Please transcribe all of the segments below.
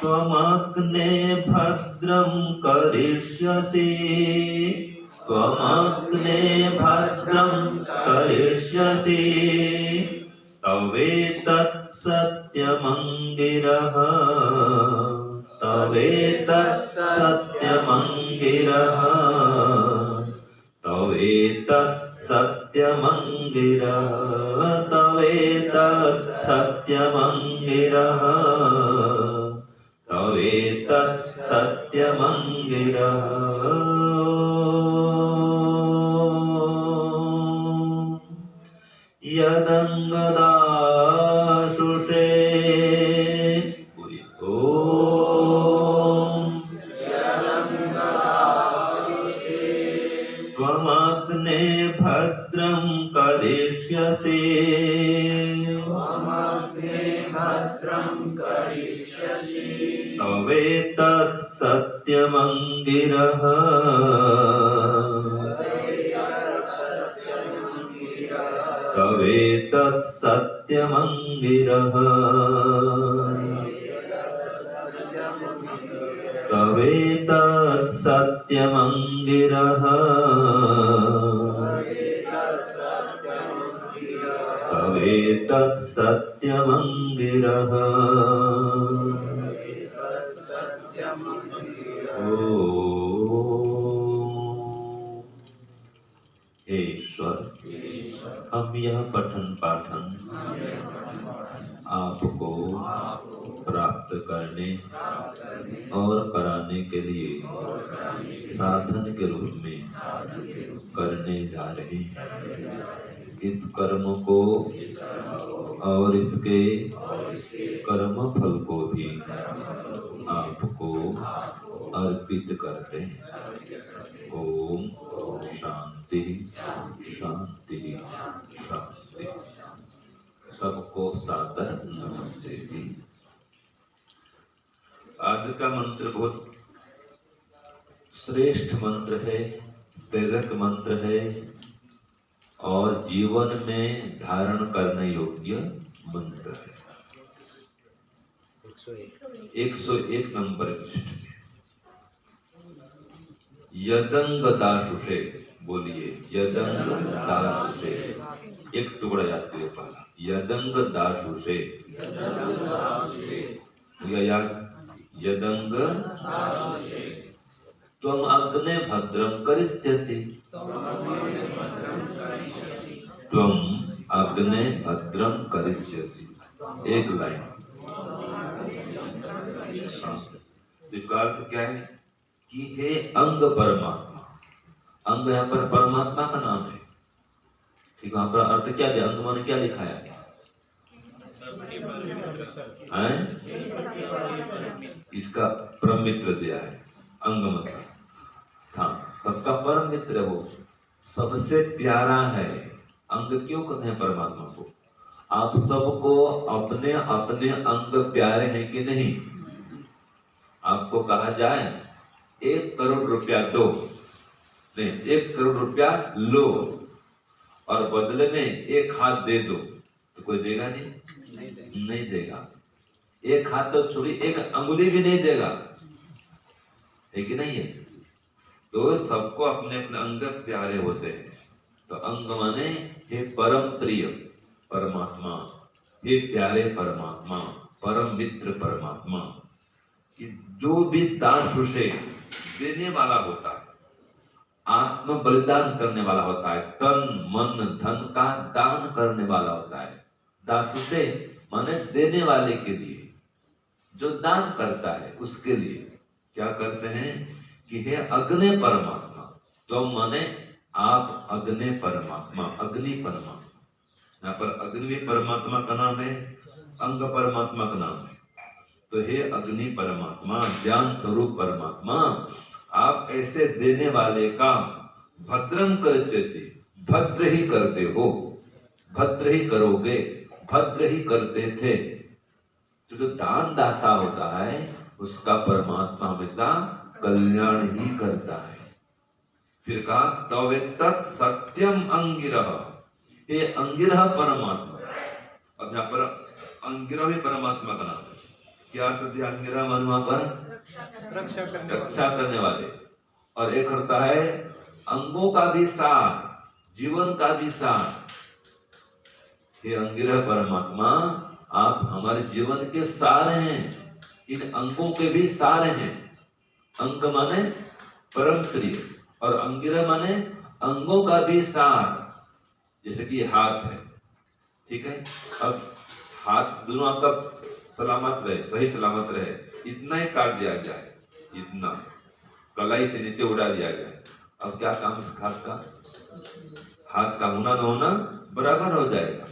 त्वमग्ने भद्रं करिष्यसि त्वमग्ने भद्रं करिष्यसि तवेतत् सत्यमङ्गिरः तवेतत् सत्यमङ्गिरः तवेतत् सत्यमङ्गिरः तवेतत् सत्यमङ्गिरः तवेतत् सत्यमङ्गिरः यदङ्गदाशुषे त्वमग्ने भद्रं करिष्यसि तवेतत् सत्यमङ्गिरः तवेतत् सत्यमङ्गिरः तवेतत् सत्यमङ्गिरः तवेतत् सत्यमङ्गिरः ईश्वर हम यह पठन पाठन आपको प्राप्त करने और कराने के लिए साधन के रूप में करने जा रहे हैं। इस कर्म को और इसके कर्म फल को भी आपको अर्पित करते हैं। ओम शांति शांति शांति। सबको सादर नमस्ते भी। आज का मंत्र बहुत श्रेष्ठ मंत्र है, प्रेरक मंत्र है और जीवन में धारण करने योग्य मंत्र है। 101 नंबर पृष्ठ में यदंग दाशुषे बोलिए। यदंग दाशुषे एक टुकड़ा याद करिए। पहला यदंग दाशुषे याद। यदंग त्वम अग्ने भद्रं करिष्यसि त्वम अग्ने भद्रं करिष्यसि। एक लाइन। इसका अर्थ क्या है कि हे अंग परमात्मा। अंग यहाँ पर परमात्मा का नाम है। ठीक, वहां पर अर्थ क्या दिया? अंग माने क्या लिखा है? इसका परम मित्र दिया है। अंग मतलब हाँ, सबका परम मित्र है, वो सबसे प्यारा है। अंग क्यों कहते हैं परमात्मा को? आप सबको अपने अपने अंग प्यारे हैं कि नहीं? आपको कहा जाए 1 करोड़ रुपया दो, नहीं 1 करोड़ रुपया लो और बदले में 1 हाथ दे दो, तो कोई देगा नहीं? नहीं देगा। 1 हाथ तो छोड़ी 1 अंगुली भी नहीं देगा, है कि नहीं है? तो सबको अपने अपने अंग प्यारे होते हैं। तो अंग माने हे परम प्रिय परमात्मा, हे प्यारे परमात्मा, परम मित्र परमात्मा। कि जो भी दाशुषे देने वाला होता है, आत्म बलिदान करने वाला होता है, तन मन धन का दान करने वाला होता है। दाशुषे माने देने वाले के लिए, जो दान करता है उसके लिए क्या करते हैं कि हे अग्नि परमात्मा। तो माने आप अग्नि परमात्मा, अग्नि परमात्मा। यहाँ पर अग्नि परमात्मा का नाम है, अंग परमात्मा का नाम है। तो हे अग्नि परमात्मा, ज्ञान स्वरूप परमात्मा, आप ऐसे देने वाले का भद्रं करिष्यसि, भद्र ही करते हो, भद्र ही करोगे, भद्र ही करते थे। तो जो दान दाता होता है उसका परमात्मा हमेशा कल्याण ही करता है। फिर कहा तवेतत् सत्यम अंगिरः, हे अंगिरः परमात्मा। अब यहाँ पर अंगिरा भी परमात्मा का नाम है। क्या अर्थ दिया अंगिरा मन वहां पर? रक्षा करने वाले। और एक होता है अंगों का भी सार, जीवन का भी सार। हे अंगिरा परमात्मा, आप हमारे जीवन के सार हैं, इन अंगों के भी सार हैं। अंग माने परम प्रिय और अंगिरा माने अंगों का भी सार। जैसे कि हाथ है, ठीक है, अब हाथ दोनों आपका सलामत रहे, सही सलामत रहे, इतना ही काट दिया गया है, इतना कलाई से नीचे उड़ा दिया गया है। अब क्या काम इस हाथ का? हाथ का होना न होना बराबर हो जाएगा।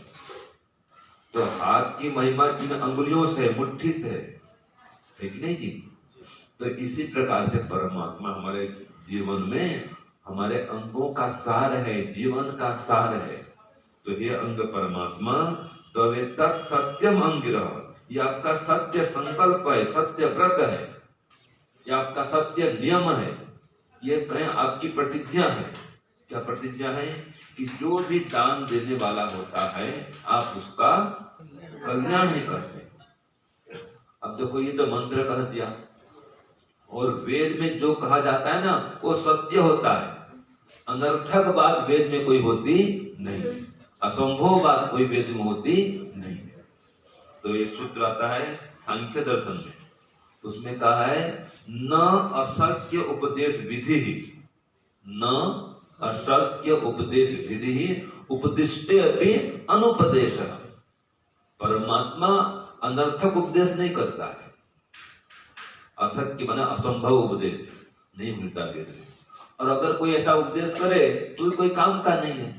तो हाथ की महिमा इन अंगुलियों से, मुट्ठी से है कि नहीं जी? तो इसी प्रकार से परमात्मा हमारे जीवन में हमारे अंगों का सार है, जीवन का सार है। तो ये अंग परमात्मा तवे तत् सत्यम अंगिरह, ये आपका सत्य संकल्प है, सत्य व्रत है, ये आपका सत्य नियम है, ये कहें आपकी प्रतिज्ञा है। क्या प्रतिज्ञा है? कि जो भी दान देने वाला होता है आप उसका कल्याण ही करते। अब देखो ये तो मंत्र कह दिया, और वेद में जो कहा जाता है ना वो सत्य होता है। अनर्थक बात वेद में कोई होती नहीं, असंभव बात कोई वेद में होती नहीं। तो एक सूत्र आता है सांख्य दर्शन में, उसमें कहा है न असत्य उपदेश विधि, न असत्य उपदेश विधि उपदिष्टे अपि अनुपदेश। परमात्मा अनर्थक उपदेश नहीं करता है, असत्य माने असंभव उपदेश नहीं मिलता वेद में। और अगर कोई ऐसा उपदेश करे तो कोई काम का नहीं है।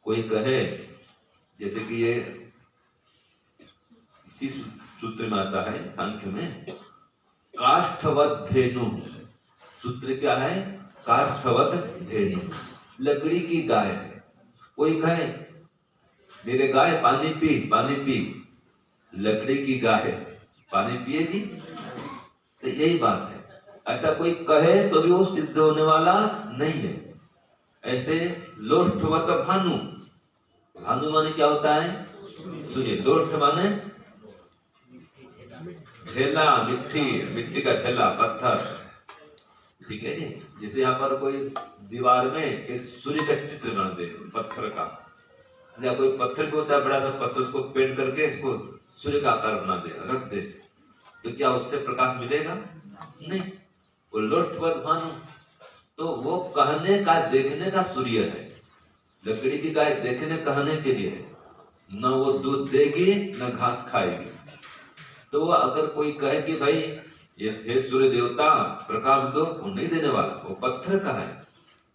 कोई कहे, जैसे कि ये इसी सूत्र में आता है सांख्य में, काष्ठवत धेनु, सूत्र क्या है? काष्ठवत धेनु, लकड़ी की गाय है। कोई कहे मेरे गाय पानी पी, पानी पी, लकड़ी की गाय पानी पिएगी? तो यही बात है। ऐसा कोई कहे तो भी वो सिद्ध होने वाला नहीं है। ऐसे लोष्ठवत भानु, भानु माने क्या होता है? सुनिए, लोष्ठ माने ढेला, मिट्टी, मिट्टी का ढेला, पत्थर, ठीक है जी। जैसे यहाँ पर कोई दीवार में एक सूर्य का चित्र बना दे पत्थर का, या कोई पत्थर भी होता है बड़ा सा पत्थर, उसको पेंट करके इसको सूर्य का आकार बना दे, रख दे, तो क्या उससे प्रकाश मिलेगा? नहीं। वो लोष्ठवत भानु, तो वो कहने का, देखने का सूर्य है। लकड़ी की गाय देखने कहने के लिए है, न वो दूध देगी न घास खाएगी। तो अगर कोई कहे कि भाई ये हे सूर्य देवता प्रकाश दो, वो नहीं देने वाला, वो पत्थर का है।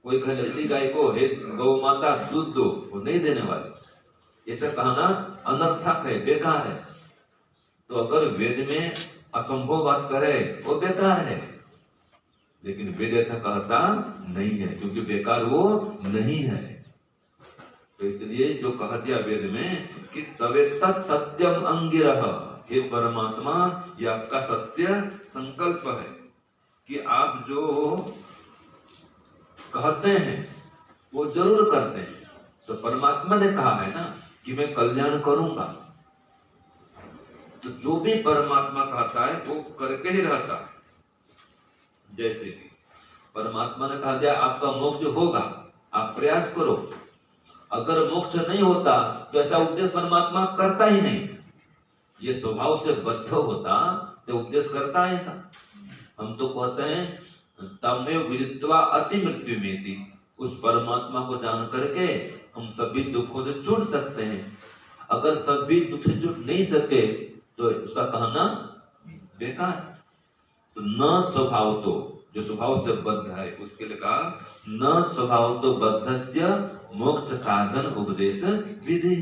कोई कहे लकड़ी गाय को हे गौ माता दूध दो, वो नहीं देने वाले। ऐसा कहना अनर्थक है, बेकार है। तो अगर वेद में असंभव बात करे वो बेकार है, लेकिन वेद ऐसा कहता नहीं है, क्योंकि बेकार वो नहीं है। तो इसलिए जो कह दिया वेद में कि तवे तत् सत्यम अंगिरह, हे परमात्मा ये आपका सत्य संकल्प है कि आप जो कहते हैं वो जरूर करते हैं। तो परमात्मा ने कहा है ना कि मैं कल्याण करूंगा, तो जो भी परमात्मा कहता है वो करके ही रहता है। जैसे कि परमात्मा ने कहा दिया आपका मोक्ष होगा, आप प्रयास करो। अगर मोक्ष नहीं होता तो ऐसा उपदेश परमात्मा करता ही नहीं। ये स्वभाव से बद्ध होता तो उपदेश करता है ऐसा। हम तो कहते हैं तमेव विदित्वा अति मृत्यु मेति, उस परमात्मा को जान करके हम सभी दुखों से छूट सकते हैं। अगर सभी दुख से छूट नहीं सके तो उसका कहना बेकार। तो न स्वभाव तो, जो स्वभाव से बद्ध है उसके लिए कहा न स्वभाव तो बद्धस्य मोक्ष साधन उपदेश विधि।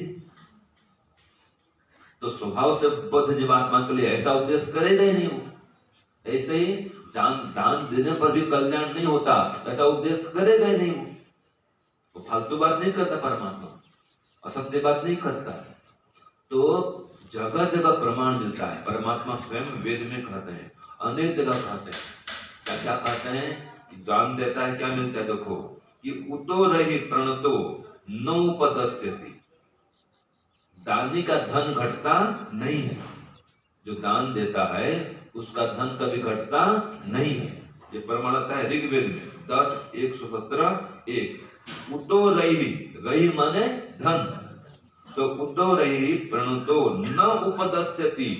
तो स्वभाव से बद्ध जीवात्मा के लिए ऐसा उपदेश करेगा ही नहीं वो। ऐसे ही दान देने पर भी कल्याण नहीं होता, ऐसा उपदेश करेगा ही नहीं वो फालतू बात नहीं करता परमात्मा, असत्य बात नहीं करता। तो जगह जगह प्रमाण मिलता है। परमात्मा स्वयं वेद में कहते हैं, अनेक जगह कहते हैं। क्या कहते हैं? दान देता है, क्या मिलता है? देखो कि उतो रही प्रणतो नौपदस्यति, दानी का धन घटता नहीं है, जो दान देता है उसका धन कभी घटता नहीं है। ये प्रमाण आता है ऋग्वेद में 10:117 उतो रही, रही माने धन, तो उतो रही प्रणतो न उपदस्यति,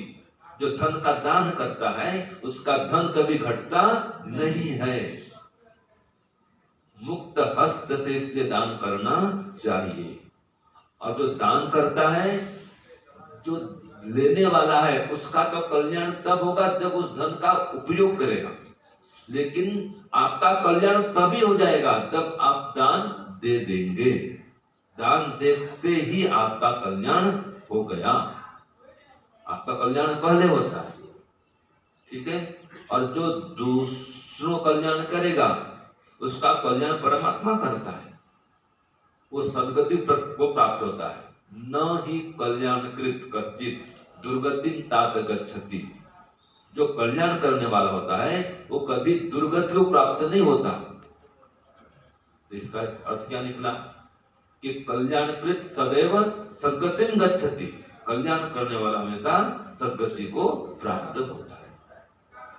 जो धन का दान करता है उसका धन कभी घटता नहीं है। मुक्त हस्त से इसलिए दान करना चाहिए। और जो दान करता है, जो लेने वाला है, उसका तो कल्याण तब होगा जब उस धन का उपयोग करेगा, लेकिन आपका कल्याण तभी हो जाएगा जब आप दान दे देंगे। दान देते ही आपका कल्याण हो गया। आपका कल्याण पहले होता है, ठीक है। और जो दूसरों कल्याण करेगा उसका कल्याण परमात्मा करता है, वो सदगति को प्राप्त होता है। न ही कल्याणकृत कश्चित दुर्गतिं तात गच्छति, जो कल्याण करने वाला होता है वो कभी दुर्गति को प्राप्त नहीं होता। तो इसका अर्थ क्या निकला कि कल्याणकृत सदैव सद्गतिं गच्छति, कल्याण करने वाला हमेशा सद्गति को प्राप्त होता है।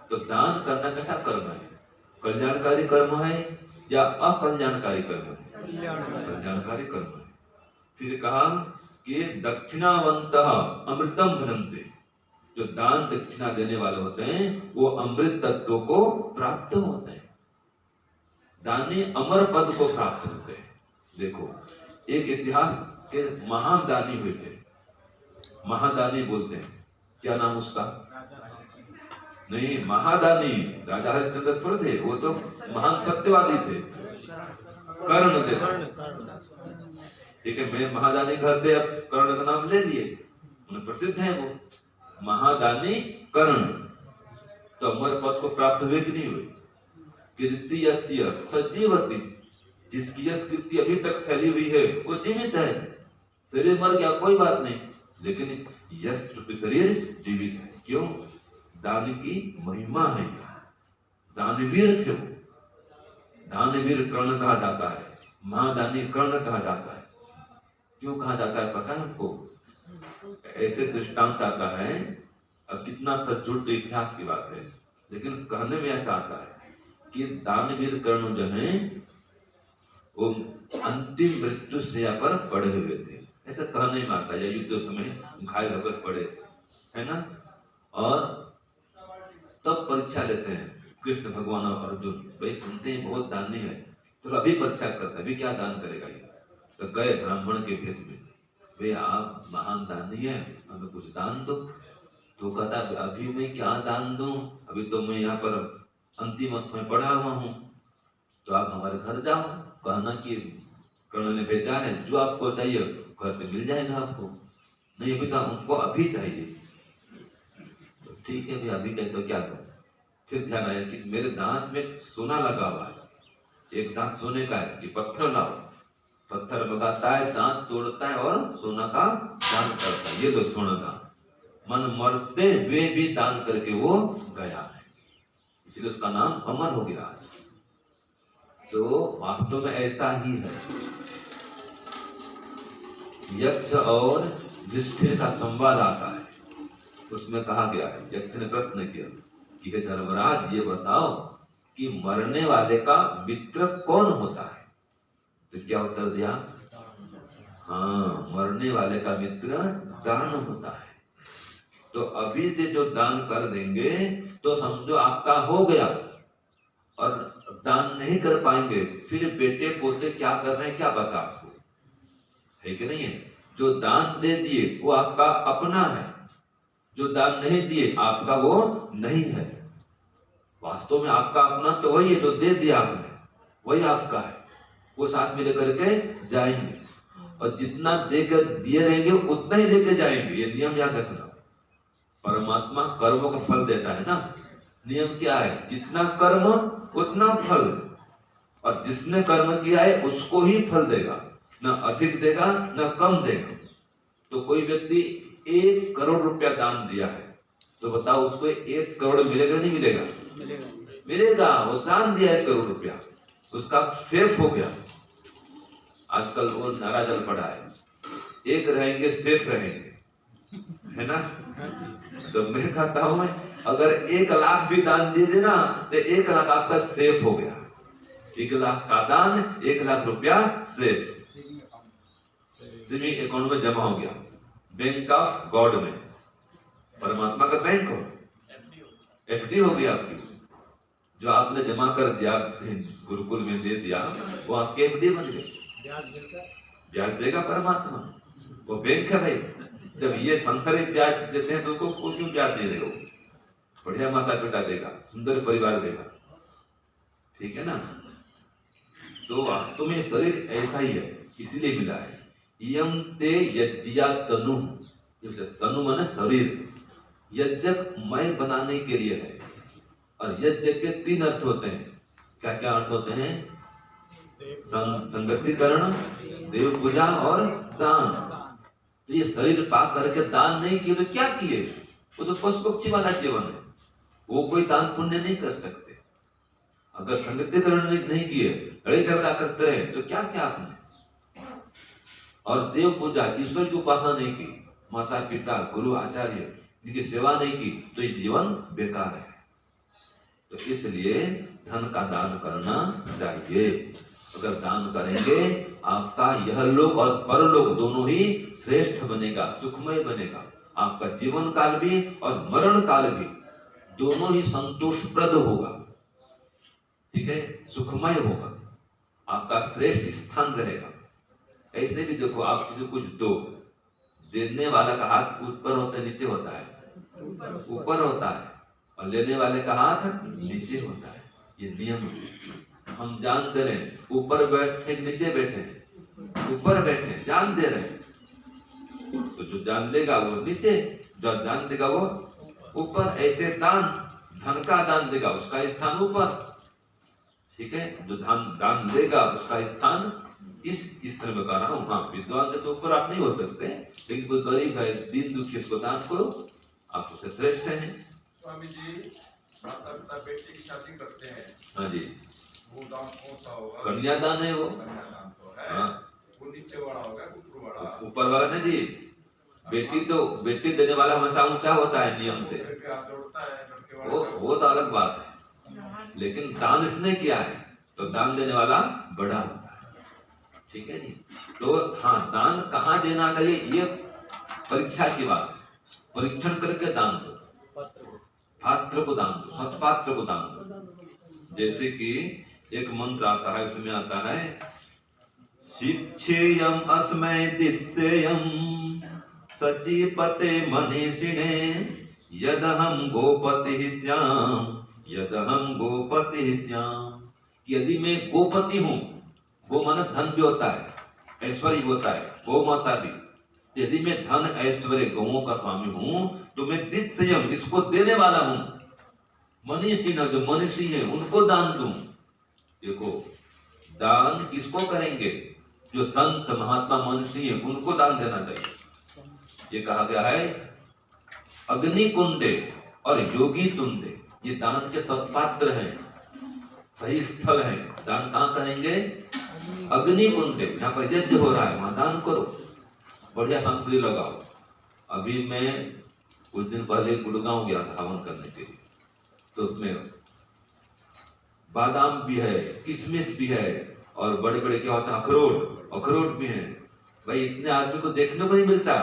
तो दान करना कैसा कर्म है? कल्याणकारी कर्म है या अकल्याणकारी कर्म है? कल्याणकारी कर्म है। फिर कहा कि दक्षिणावंतः अमृतम भनन्ते, जो दान दक्षिणा देने वाले होते हैं वो अमृत तत्व को प्राप्त होते हैं, दानी अमर पद को प्राप्त होते हैं। देखो, एक इतिहास के महान दानी हुए थे, महादानी बोलते हैं, क्या नाम उसका? नहीं, महादानी राजा हरिश्चंद्र थोड़े थे, वो तो महान सत्यवादी थे, कर्ण थे। ठीक है, मैं महादानी कहते अब कर्ण का नाम ले लिए, प्रसिद्ध है वो महादानी कर्ण। तो अमर पद को प्राप्त हुए कि नहीं हुए? कीर्ति यस्य सजीवति, जिसकी यश कीर्ति अभी तक फैली हुई है वो जीवित है। शरीर मर गया कोई बात नहीं, लेकिन यश रूपी शरीर जीवित है। क्यों? दान की महिमा है। दानवीर थे वो, दानवीर कर्ण कहा जाता है, महादानी कर्ण कहा जाता है। क्यों कहा जाता है पता है हमको? ऐसे दृष्टांत आता है, अब कितना सच झूठ तो इतिहास की बात है, लेकिन कहने में ऐसा आता है कि दानवीर कर्ण जो है वो अंतिम मृत्यु शैया पर पड़े हुए थे, ऐसा कहने में आता है, या युद्ध समय घायल होकर पड़े थे, है ना। और तब परीक्षा लेते हैं कृष्ण भगवान और अर्जुन, भाई सुनते हैं बहुत दानी है, तो अभी परीक्षा करते हैं, अभी क्या दान करेगा ये। तो गए ब्राह्मण के भेष में, भाई आप महान दानी है, हमें कुछ दान दो। तो कहता अभी मैं क्या दान दूं, अभी तो मैं यहाँ पर अंतिम अवस्था में पड़ा हुआ हूँ, तो आप हमारे घर जाओ, कहना कि कर्ण ने भेजा है, जो आपको चाहिए घर से मिल जाएगा आपको। नहीं अभी तो हमको अभी चाहिए। तो ठीक है भाई, अभी चाहिए तो क्या करूं? फिर ध्यान आया कि मेरे दांत में सोना लगा हुआ है, एक दांत सोने का है, कि पत्थर लाओ, पत्थर लगाता है, दांत तोड़ता है और सोना का दान करता है, ये तो सोना दान। मन मरते हुए भी दान करके वो गया है, इसलिए उसका नाम अमर हो गया आज। तो वास्तव में ऐसा ही है। यक्ष और युधिष्ठिर का संवाद आता है, उसमें कहा गया है, यक्ष ने प्रश्न किया कि हे धर्मराज ये बताओ कि मरने वाले का मित्र कौन होता है? तो क्या उत्तर दिया? हाँ, मरने वाले का मित्र दान होता है। तो अभी से जो दान कर देंगे तो समझो आपका हो गया, और दान नहीं कर पाएंगे फिर बेटे पोते क्या कर रहे हैं क्या पता आपको, है कि नहीं है? जो दान दे दिए वो आपका अपना है, जो दान नहीं दिए आपका वो नहीं है। वास्तव में आपका अपना तो वही है, जो दे दिया आपने वही आपका है, वो साथ में लेकर के जाएंगे, और जितना देकर दिए रहेंगे उतना ही लेके जाएंगे। ये नियम याद रखना। परमात्मा कर्मों का फल देता है ना, नियम क्या है? जितना कर्म उतना फल, और जिसने कर्म किया है उसको ही फल देगा, ना अधिक देगा ना कम देगा। तो कोई व्यक्ति 1 करोड़ रुपया दान दिया है, तो बताओ उसको 1 करोड़ मिलेगा नहीं मिलेगा? मिलेगा। वो दान दिया 1 करोड़ रुपया, उसका सेफ हो गया। आजकल वो नारा चल पड़ा है एक रहेंगे सेफ रहेंगे, है ना। तो मैं कहता हूं अगर 1 लाख भी दान दे देना तो 1 लाख आपका सेफ हो गया। 1 लाख का दान, 1 लाख रुपया सेफ सेविंग अकाउंट में जमा हो गया, बैंक ऑफ गॉड में, परमात्मा का बैंक हो, एफडी हो गया आपकी। जो आपने जमा कर दिया गुरुकुल में दे दिया, वो आपके एफडी बन गए, ब्याज देगा परमात्मा, वो बैंक है भाई। जब ये संसारिक ब्याज देते हैं तो उनको क्यों ब्याज दे रहे हो? बढ़िया माता पिता देगा, सुंदर परिवार देगा, ठीक है ना। तो वास्तव में शरीर ऐसा ही है, इसीलिए मिला है। यम ते यज्ञा तनु, तनु माने शरीर, यज्ञ मैं बनाने के लिए है। और यज्ञ के 3 अर्थ होते हैं। क्या क्या अर्थ होते हैं? संगतिकरण, देव पूजा और दान। तो ये शरीर पा करके दान नहीं किए तो क्या किए? वो तो पशु पक्षी वाला जीवन है, वो कोई दान पुण्य नहीं कर सकते। अगर संगतिकरण नहीं किए, लड़ाई झगड़ा करते रहे तो क्या क्या आपने? और देव पूजा, ईश्वर की उपासना नहीं की, माता पिता गुरु आचार्य इनकी सेवा नहीं की, तो ये जीवन बेकार है। तो इसलिए धन का दान करना चाहिए। अगर दान करेंगे आपका यह लोक और परलोक दोनों ही श्रेष्ठ बनेगा, सुखमय बनेगा। आपका जीवन काल भी और मरण काल भी दोनों ही संतोषप्रद होगा, ठीक है, सुखमय होगा, आपका श्रेष्ठ स्थान रहेगा। ऐसे भी देखो, आप किसी कुछ दो, देने वाला का हाथ ऊपर होता है नीचे होता है? ऊपर होता है, और लेने वाले का हाथ नीचे होता है। ये नियम है। हम जान दे रहे हैं, ऊपर बैठे नीचे बैठे, ऊपर बैठे जान दे रहे हैं, तो जो जान देगा वो नीचे, जो दान देगा वो ऊपर। ऐसे दान, धन का दान देगा उसका स्थान ऊपर, ठीक है, जो दान देगा उसका स्थान इस स्तर में कर रहा हूं। हाँ, विद्वान के तो ऊपर आप नहीं हो सकते, लेकिन कोई गरीब है, दीन दुखी, उसको दान करो, आप उससे श्रेष्ठ हैं। स्वामी जी, माता पिता बेटे की शादी करते हैं, हाँ जी, वो दान कौन सा होगा? कन्यादान है वो। कन्यादान तो है। हाँ, वो नीचे वाला होगा, ऊपर वाला? ऊपर वाला ना जी। बेटी तो, बेटी देने वाला हमेशा ऊंचा होता है नियम से, वो तो अलग बात है। लेकिन दान इसने किया है तो दान देने वाला बड़ा होता है, ठीक है जी। तो हाँ, दान कहाँ देना चाहिए ये परीक्षा की बात है। परीक्षण करके दान दो, पात्र को दान दो, सत्पात्र को दान दो। जैसे कि एक मंत्र आता है, उसमें आता है शिक्षेयम अस्मै दित्सेयम सजीपते मनीषिणे यदहम गोपति श्याम, यदहम गोपति श्याम। यदि मैं गोपति हूं, गो माने धन भी होता है, ऐश्वर्य होता है, गौ माता भी। यदि मैं धन ऐश्वर्य गौओं का स्वामी हूं तो मैं दित्सयम, इसको देने वाला हूं। मनीषी न, जो मनीषी है उनको दान दूं। देखो, दान किसको करेंगे? जो संत महात्मा मनीषी है उनको दान देना चाहिए। ये कहा गया है अग्नि कुंडे और योगी तुंडे, ये दान के सत्पात्र हैं, सही स्थल है। दान कहाँ करेंगे? अग्नि कुंडे, जहाँ पर यज्ञ हो रहा है वहां दान करो, बढ़िया सामग्री लगाओ। अभी मैं कुछ दिन पहले गुड़गांव गया था हवन करने के लिए, तो उसमें बादाम भी है, किशमिश भी है, और बड़े बड़े क्या होते हैं अखरोट भी है। भाई इतने आदमी को देखने को नहीं मिलता,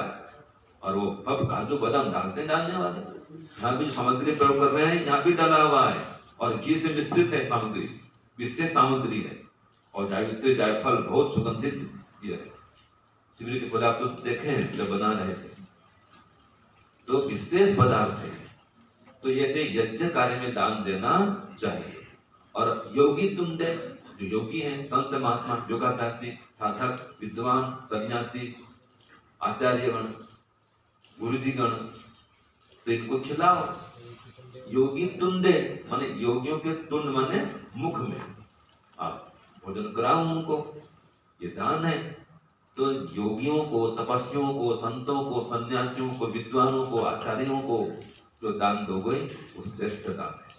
और वो पब काजू बादाम डालने वाले, यहाँ भी सामग्री प्रयोग कर रहे हैं, यहाँ भी डाला हुआ है, और घी से मिश्रित है सामग्री, विशेष सामग्री है। और जावित्री जायफल बहुत सुगंधित ये है। शिविर के पदार्थ तो देखें जब बना रहे थे, तो विशेष पदार्थ है। तो ऐसे यज्ञ कार्य में दान देना चाहिए। और योगी तुंडे, जो योगी हैं, संत महात्मा, योगाभ्यासी, साधक, विद्वान, सन्यासी, आचार्यगण, गुरुजीगण, तो इनको खिलाओ। योगी तुंडे माने योगियों के तुंड माने मुख में, आप भोजन कराओ उनको, ये दान है। तो योगियों को, तपस्वियों को, संतों को, सन्यासियों को, विद्वानों को, आचार्यों को जो दान दोगे वो श्रेष्ठ दान है।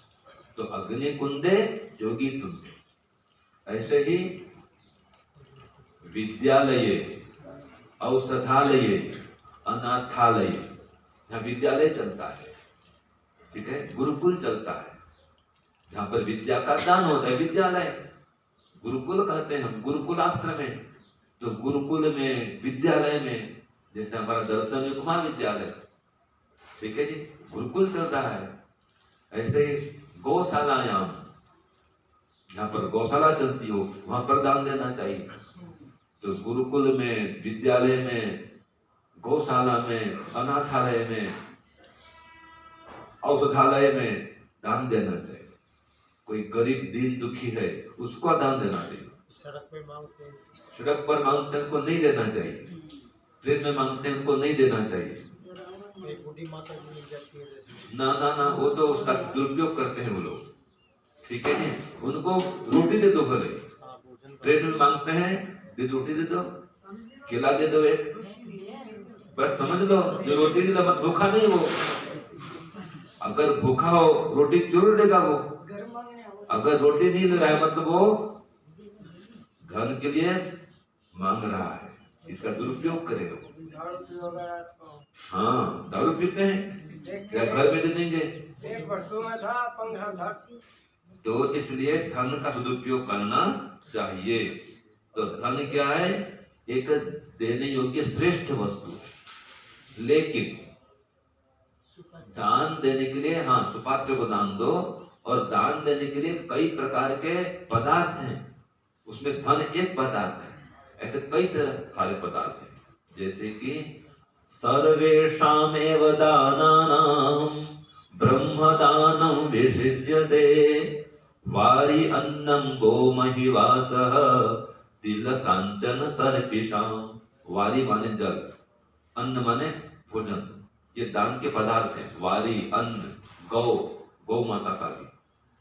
तो अग्नि कुंडे योगी तुंडे। ऐसे ही विद्यालय, औषधालय, अनाथालय, यहाँ विद्यालय चलता है, ठीक है, गुरुकुल चलता है, जहाँ पर विद्या का दान होता है, विद्यालय गुरुकुल कहते हैं हम, गुरुकुल आश्रम है। तो गुरुकुल में, विद्यालय में, जैसे हमारा दर्शन युग महाविद्यालय, ठीक है जी, गुरुकुल चल रहा है। ऐसे गौशालायाम, जहाँ पर गौशाला चलती हो वहां पर दान देना चाहिए। तो गुरुकुल में, विद्यालय में, गौशाला में, अनाथालय में, औषधालय में दान देना चाहिए। कोई गरीब दीन दुखी है उसको दान देना चाहिए। सड़क पे मांगते हैं, सड़क पर मांगते हैं उनको नहीं देना चाहिए, ट्रेन में मांगते हैं उनको नहीं देना चाहिए। एक बूढ़ी माता जी मिल जाती है जैसे। ना ना ना, वो तो उसका दुरुपयोग करते हैं वो लोग, ठीक है जी। उनको रोटी दे दो भले, ट्रेन में मांगते हैं, दे रोटी दे दो, केला दे दो एक, बस समझ लो, जो रोटी दिला मत, भूखा नहीं वो। अगर भूखा हो रोटी जरूर देगा वो। अगर रोटी नहीं ले रहा है मतलब वो धन के लिए मांग रहा है, इसका दुरुपयोग करेगा। हाँ, दारू पीते हैं, क्या घर में दे देंगे? एक बट्टू में था, पंखा था। तो इसलिए धन का सदुपयोग करना चाहिए। तो धन क्या है? एक देने योग्य श्रेष्ठ वस्तु है। लेकिन दान देने के लिए, हाँ, सुपात्र को दान दो, और दान देने के लिए कई प्रकार के पदार्थ हैं, उसमें धन एक पदार्थ है। ऐसे कई सारे पदार्थ हैं, जैसे कि सर्वेषामेव दानानां ब्रह्मदानं विशिष्यते, वारि अन्नं गोमहिवासः तिलकांचन सर्पिषाम्। वारी माने जल, अन्न माने भोजन, ये दान के पदार्थ हैं। वारी अन्न, गौ माता का भी,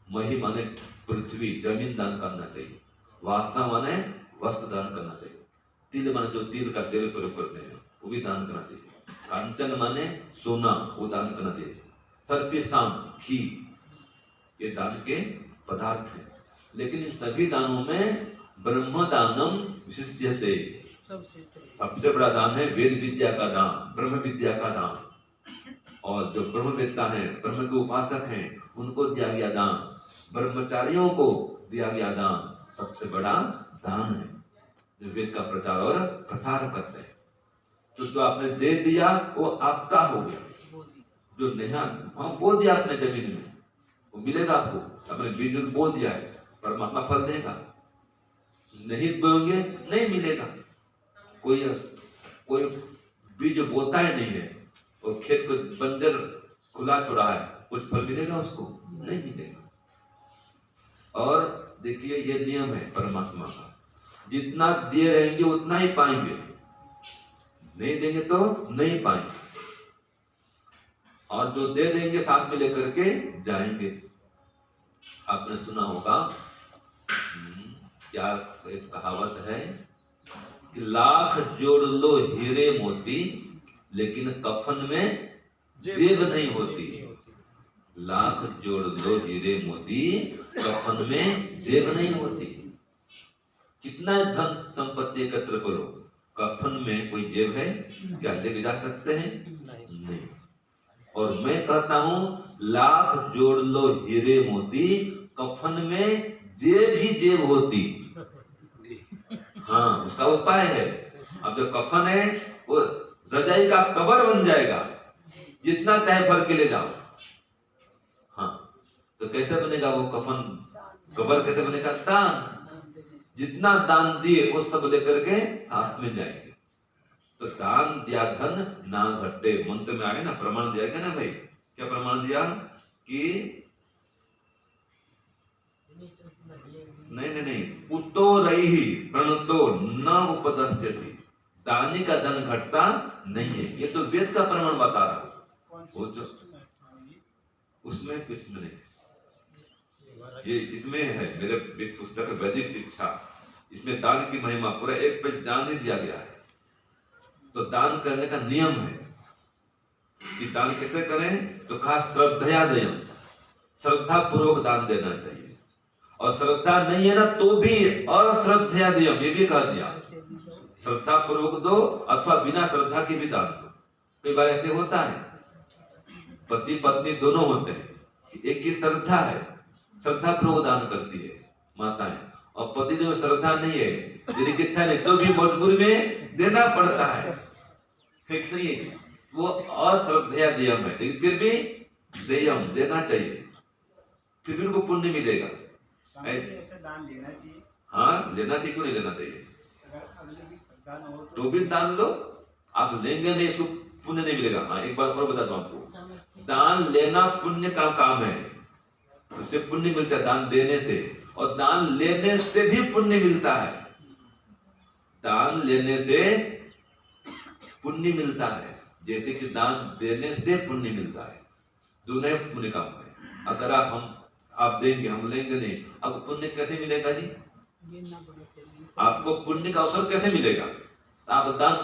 मही माने पृथ्वी जमीन दान करना चाहिए, वासा माने वस्त्र दान करना चाहिए, तिल माने जो तिल का तेल प्रयोग करते हैं वो भी दान करना चाहिए, कांचन माने सोना, वो दान करना चाहिए, सर्पिष्टाम घी, ये दान के पदार्थ हैं। लेकिन इन सभी दानों में ब्रह्म दानम विशिष्यते, सबसे बड़ा दान है वेद विद्या का दान, ब्रह्म विद्या का दान। और जो ब्रह्मवेत्ता हैं, ब्रह्म के उपासक हैं, उनको दिया गया दान, ब्रह्मचारियों को दिया गया दान सबसे बड़ा दान है, जो वेद का प्रचार और प्रसार करते हैं। तो जो आपने दे दिया वो आपका हो गया, जो नहीं, हाँ, बो दिया आपने जमीन में, वो मिलेगा आपको। आपने बीज बो दिया है, परमात्मा फल देगा। नहीं बोएंगे नहीं मिलेगा। कोई बीज बोता ही नहीं है और खेत को बंजर खुला छोड़ा है, कुछ फल मिलेगा उसको? नहीं मिलेगा। और देखिए ये नियम है परमात्मा का, जितना दिए रहेंगे उतना ही पाएंगे, नहीं देंगे तो नहीं पाएंगे। और जो दे देंगे साथ में लेकर के जाएंगे। आपने सुना होगा, क्या एक कहावत है कि लाख जोड़ लो हीरे मोती, लेकिन कफन में जेब नहीं होती। लाख जोड़ लो हीरे मोती, कफन में जेब नहीं होती। कितना धन संपत्ति एकत्र करो, कफन में कोई जेब है क्या? लेके जा सकते हैं? नहीं। और मैं कहता हूं लाख जोड़ लो हीरे मोती, कफन में जेब ही जेब होती। हाँ, उसका उपाय है। अब जो कफन है वो रजाई का कवर बन जाएगा, जितना चाहे भर के ले जाओ। हाँ, तो कैसे बनेगा वो कफन कवर? कैसे बनेगा? दान। जितना दान दिए वो सब लेकर के साथ में जाएंगे। तो दान दिया धन ना घटे, मंत्र में आए ना, प्रमाण दिया गया ना भाई। क्या प्रमाण दिया? कि नहीं, उतो रही प्रणतो न उपदस्यति, दानी का धन घटता नहीं है। ये तो वेद का प्रमाण बता रहा हूं। वो जो उसमें कुछ नहीं, ये इसमें है मेरे पुस्तक वैदिक शिक्षा, इसमें दान की महिमा पूरा एक पेज दान ही दिया गया है। तो दान करने का नियम है कि दान कैसे करें, तो कहा श्रद्धया देयम, श्रद्धा पूर्वक दान देना चाहिए। और श्रद्धा नहीं है ना तो भी अश्रद्धया देयम, ये भी कह दिया। श्रद्धा पूर्वक दो अथवा बिना श्रद्धा के भी दान दो। कई बार ऐसे होता है, पति पत्नी दोनों होते हैं, एक की श्रद्धा है, श्रद्धा पूर्वक दान करती है माताएं, और पति जो श्रद्धा नहीं है, यदि की इच्छा नहीं, तो भी मजबूरी में देना पड़ता है। फिक्स नहीं है, वो अश्रद्धया देयम है, लेकिन फिर भी देयम देना चाहिए, फिर भी उनको पुण्य मिलेगा। ऐसे दान लेना चाहिए। हाँ लेना चाहिए, क्यों नहीं लेना चाहिए? अगर अगले की श्रद्धा न हो तो भी दान लो, आप लेंगे नहीं इसको पुण्य नहीं मिलेगा। हाँ एक बात और बता दूं आपको, दान लेना पुण्य का काम है, उससे पुण्य मिलता है दान देने से, और दान लेने से भी पुण्य मिलता है। दान लेने से पुण्य मिलता है, जैसे कि दान देने से पुण्य मिलता है, दोनों पुण्य काम है। अगर आप देंगे, हम लेंगे नहीं, आपको पुण्य कैसे मिलेगा जी? आपको पुण्य का अवसर कैसे मिलेगा? आप दान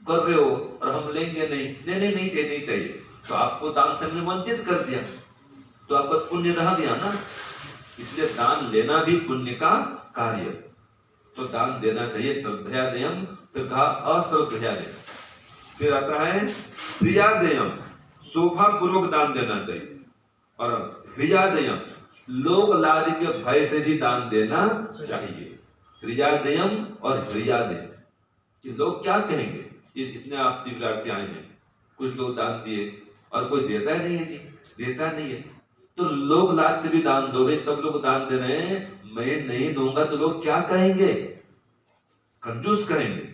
कर रहे हो और हम लेंगे नहीं चाहिए, तो आपको दान से हमने वंचित कर दिया, तो आपका पुण्य रह गया ना। इसलिए दान लेना भी पुण्य का कार्य, तो दान देना चाहिए। श्रद्धया देयम, फिर कहा अश्रद्धया देयम, फिर आता है श्रिया देयम, शोभा पूर्वक दान देना चाहिए, और ह्रिया देयम, लोक लाज के भय से भी दान देना चाहिए। श्रिया देयम और ह्रिया देयम, कि लोग क्या कहेंगे, इतने आप शिवरार्थी आए हैं, कुछ लोग दान दिए और कोई देता ही नहीं है जी, देता नहीं है, तो लोग लाज से भी दान दो। भाई सब लोग दान दे रहे हैं, मैं नहीं दूंगा तो लोग क्या कहेंगे? कंजूस कहेंगे।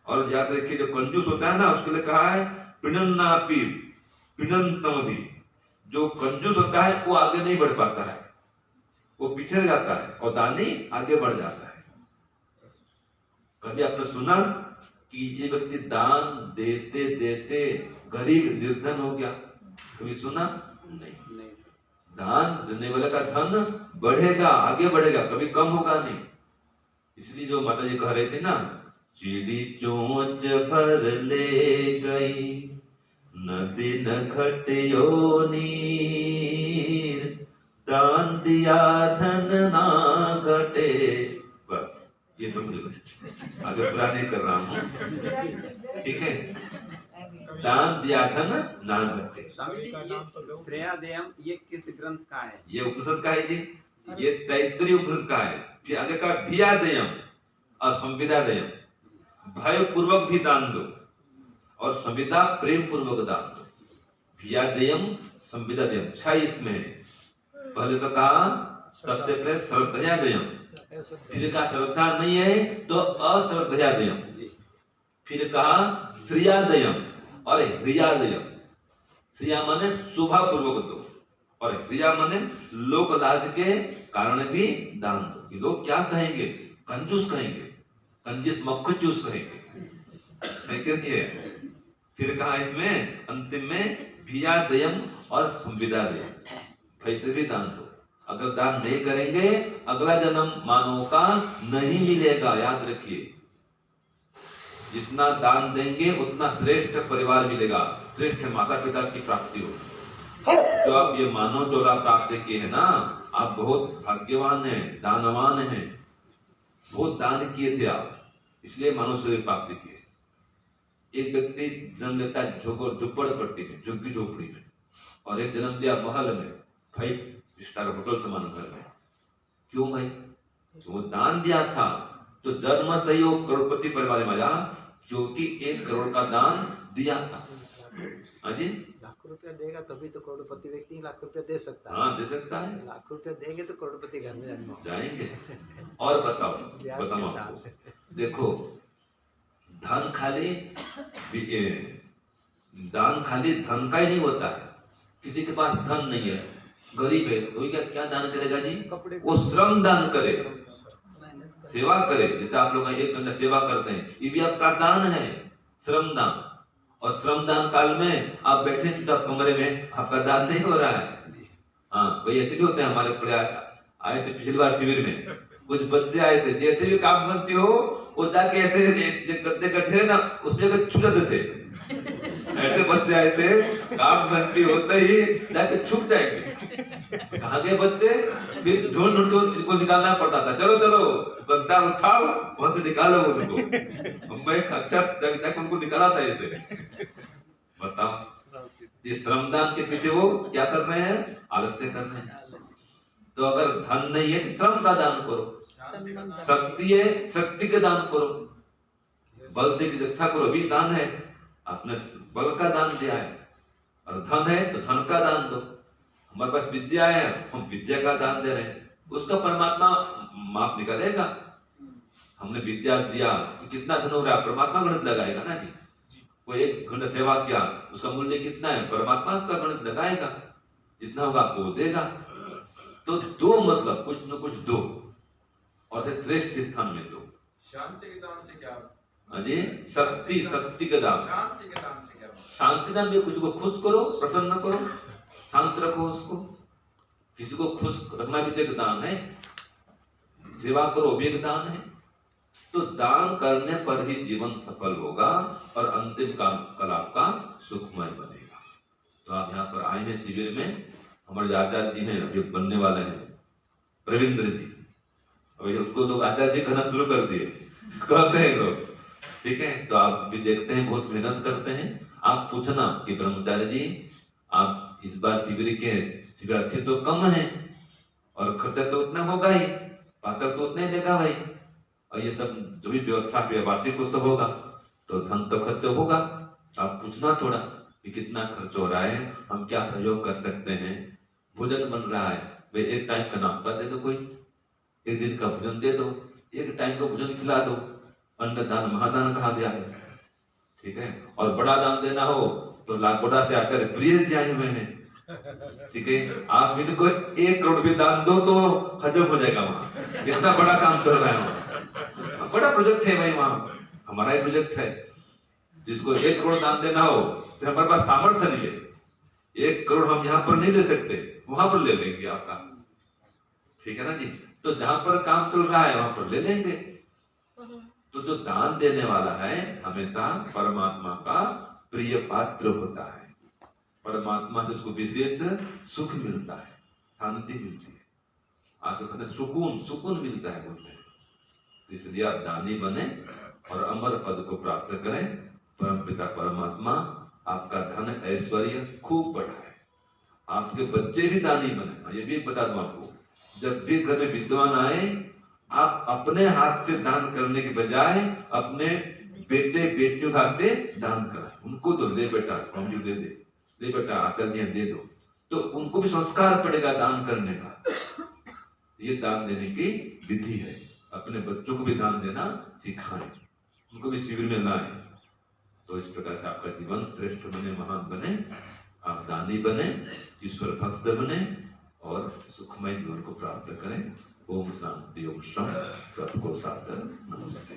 और याद रखिए, जो कंजूस होता है ना, उसके लिए कहा है पिनन्नापि पिनन्तम भी, जो कंजूस होता है वो आगे नहीं बढ़ पाता है, वो पीछे रह जाता है, और दानी आगे बढ़ जाता है। कभी आपने सुना कि ये व्यक्ति दान देते देते गरीब निर्धन हो गया? कभी सुना? नहीं। दान देने वाले का धन बढ़ेगा, आगे बढ़ेगा, कभी कम होगा नहीं। इसलिए जो माता जी कह रहे थे ना, चिड़ी चोंच भर ले गई, नदी न घटियो नीर, दान दिया धन ना घटे। बस ये समझ लो, आगे पूरा नहीं कर रहा हूँ, ठीक है? दान दिया धन ना घटे। स्वामी जी, ये श्रेया देयम ये किस ग्रंथ का है? ये उपनिषद का है जी, ये तैत्तिरीय उपनिषद का है। फिर आगे का भिया देयम और संविदा देयम, भय पूर्वक भी दान दो, और संविदा प्रेम पूर्वक दान दो। भिया देयम, संविदा देयम, 6 इसमें है। पहले तो कहा सबसे पहले श्रद्धया देयम, फिर कहा श्रद्धा नहीं है तो अश्रद्धया देयम, फिर कहा श्रिया देयम और ह्रिया देयम। श्रिया माने शोभा पूर्वक दो, और ह्रिया माने लोक लाज के कारण भी दान दो, कि लोग क्या कहेंगे? कंजूस कहेंगे, कंजूस मक्खचूस कहेंगे। फिर कहा इसमें अंतिम में भिया देयम और संविदा देयम, पैसे भी दान दो। अगर दान नहीं करेंगे, अगला जन्म मानव का नहीं मिलेगा, याद रखिए। जितना दान देंगे उतना श्रेष्ठ परिवार मिलेगा, श्रेष्ठ माता पिता की प्राप्ति होगी। जो आप ये मानव चोला प्राप्त किए है ना, आप बहुत भाग्यवान हैं, दानवान हैं, बहुत दान किए थे आप, इसलिए मानव शरीर प्राप्त किए। एक व्यक्ति जन्म लेता है झोपड़पट्टी में, झुग्गी झोपड़ी में, और एक जन्म दिया महल में, 5 स्टार होटल समान घर में। क्यों भाई? तो वो दान दिया था, तो जन्म से ही वो करोड़पति परिवार में आया, क्योंकि 1 करोड़ का दान दिया था। हाँ जी, लाख रुपया देगा तभी तो करोड़पति व्यक्ति लाख रुपया दे सकता है। हाँ दे सकता है, लाख रुपया देंगे तो करोड़पति घर में जाएंगे। और बताओ आपको, देखो धन खाली दान खाली धन का ही नहीं होता है। किसी के पास धन नहीं है, गरीब है, तो क्या दान करेगा जी? वो श्रम दान करे, सेवा करे। जैसे आप लोग 1 घंटा सेवा करते हैं, ये भी आपका दान है, श्रम दान। और श्रम दान काल में आप बैठे चुपचाप कमरे में, आपका दान नहीं हो रहा है। हाँ, कोई ऐसे भी होते हैं, हमारे पड़े आए थे पिछली बार शिविर में, कुछ बच्चे आए थे, जैसे भी काम करती हो वो जाके ऐसे गद्दे कट्ठे ना उसमें छू जाते थे। ऐसे बच्चे आए थे, काम बनती होते ही जाके छुप जाएंगे। कहाँ गए बच्चे? फिर ढूंढ ढूंढ के इनको निकालना पड़ता था। चलो चलो गद्दा उठाओ, वहां से निकालो उनको। मैं कक्षा तक उनको निकाला था ऐसे। बताओ, ये श्रमदान के पीछे वो क्या कर रहे हैं? आलस्य कर रहे हैं। तो अगर धन नहीं है तो श्रम का दान करो, शांति का दान। शक्ति है शक्ति का दान करो, बल से की रक्षा करो, भी दान है। आपने बल का दान दिया है, और धन है तो धन का दान दो। हमारे पास विद्या है, हम विद्या का दान दे रहे हैं, उसका परमात्मा माप निकालेगा। हमने विद्या दिया तो कितना धन हो रहा है, परमात्मा गणित लगाएगा ना जी। कोई 1 घंटा सेवा किया, उसका मूल्य कितना है, परमात्मा उसका गणित लगाएगा, जितना होगा आपको वो देगा। तो दो, मतलब कुछ न कुछ दो, और है श्रेष्ठ स्थान में दो। शांति के दान से क्या? अरे शक्ति, शक्ति का दान। शांति के दान से क्या? शांति दान में कुछ को खुश करो, प्रसन्न करो, शांत रखो उसको। किसी को खुश रखना भी तो एक दान है, सेवा करो भी एक दान है। तो दान करने पर ही जीवन सफल होगा और अंतिम कल आपका सुखमय बनेगा। तो आप यहाँ पर आए हैं शिविर में, हमारे आचार्य जी हैं, अभी बनने वाले हैं, प्रवींद्र जी। अभी उनको लोग आचार्य जी कहना शुरू कर दिए, कहते हैं लोग, ठीक है। तो आप भी देखते हैं, बहुत मेहनत करते हैं। आप पूछना कि ब्रह्मचार्य जी, आप इस बार शिविर के शिविरार्थी तो कम है, और खर्चा तो उतना होगा ही, पात्र तो उतना ही देगा भाई, और ये सब जो भी व्यवस्था पार्टी को सब होगा, तो धन तो खर्च होगा। आप पूछना थोड़ा कि कितना खर्च हो रहा है, हम क्या सहयोग कर सकते हैं। भोजन बन रहा है, वे 1 टाइम का नाश्ता दे दो, कोई 1 दिन का भोजन दे दो, 1 टाइम का भोजन खिला दो। अन्नदान महादान कहा गया है, ठीक है। और बड़ा दान देना हो तो लाखोड़ा से आकर प्रिय जी आए हुए हैं, ठीक है। आप इनको 1 करोड़ भी दान दो तो हजम हो जाएगा वहां, इतना बड़ा काम चल रहा है वहां, बड़ा प्रोजेक्ट है भाई वहां, हमारा ही प्रोजेक्ट है। जिसको 1 करोड़ दान देना हो तो हमारे पास सामर्थ्य नहीं है, 1 करोड़ हम यहाँ पर नहीं दे सकते, वहां पर ले लेंगे आपका, ठीक है ना जी। तो जहां पर काम चल रहा है वहां पर ले लेंगे। तो जो दान देने वाला है हमेशा परमात्मा का प्रिय पात्र होता है, परमात्मा से उसको विशेष सुख मिलता है, शांति मिलती है, आज कहते हैं सुकून, सुकून मिलता है बोलते हैं। तो इसलिए आप दानी बने और अमर पद को प्राप्त करें। परमपिता परमात्मा आपका धन ऐश्वर्य खूब बढ़ाए, आपके बच्चे भी दानी बने। ये भी बता दूं आपको, जब भी घर में विद्वान आए, आप अपने हाथ से दान करने के बजाय अपने बेटे बेटियों के हाथ से दान करें। उनको तो ले बेटा स्वामी दे दे, ले बेटा आचार्य दे दो, तो उनको भी संस्कार पड़ेगा दान करने का। ये दान देने की विधि है। अपने बच्चों को भी दान देना सिखाएं, उनको भी शिविर में लाएं। तो इस प्रकार से आपका जीवन श्रेष्ठ बने, महान बने, आप दानी बने, ईश्वर भक्त बने और सुखमय जीवन को प्राप्त करें। ओम शांति, ओम शांति। सबको सादर नमस्ते।